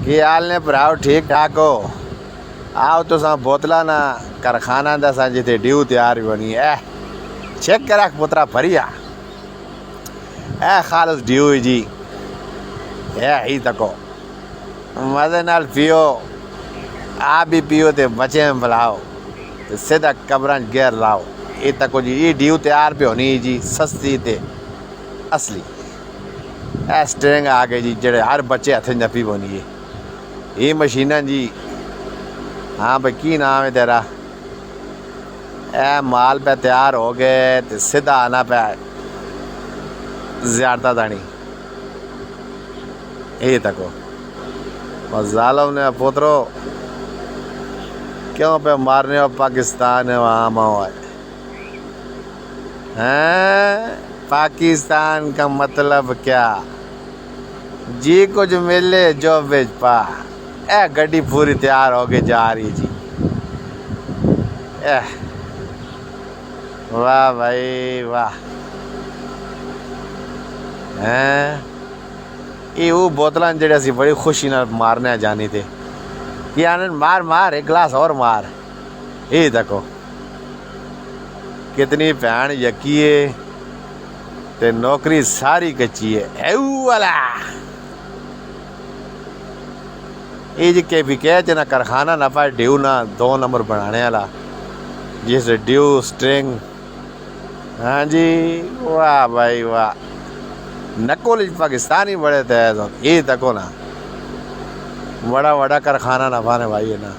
کی حال نے بھراؤ ٹھیک ٹھاک ہو؟ آؤ تو سا بوتلا نا کارخانہ دا سا جتے ڈیو تیار بنی ہے چیک کرا پترا بھریا خالص ڈیو جی ہی تکو مزے نال پیو آپ بھی پیو تے بچے میں بلاؤ تے سیدھا قبراں گیر لاؤ یہ تکو جی یہ ڈیو تیار پہ ہونی جی سستی تے اصلی سٹرنگ آ گئے جی جڑے ہر بچے ہاتھ نپی بونی ہے یہ مشیناں جی ہاں بھائی کی نام ہے تیرا مال پہ تیار ہو گئے تے سیدھا آنا پہ زیادہ دانی یہ تکو ظالم نے پوترو کیوں پہ مارنے ہو پاکستان ہے وہاں موائے پاکستان کا مطلب کیا جی کچھ ملے جو بیچ پا گڈی پوری تیار ہو کے جا رہی جی واہ بھائی واہ یہ وہ بوتلاں جڑے اسی بڑی خوشی نال مارنے جانی تھے کہ آنن مار مار ایک گلاس اور مار یہ دیکھو کتنی بھین یکی ہے تے نوکری ساری کچی ہے ایو والا یہ جی کے بھی کہتے نا کارخانہ نہ پائے ڈیو نہ 2 نمبر بنانے والا جس ڈیو سٹرنگ ہاں جی واہ بھائی واہ نکول پاکستانی بڑے تھے یہ تکو نا بڑا کارخانہ نہ پانے بھائی ہے نا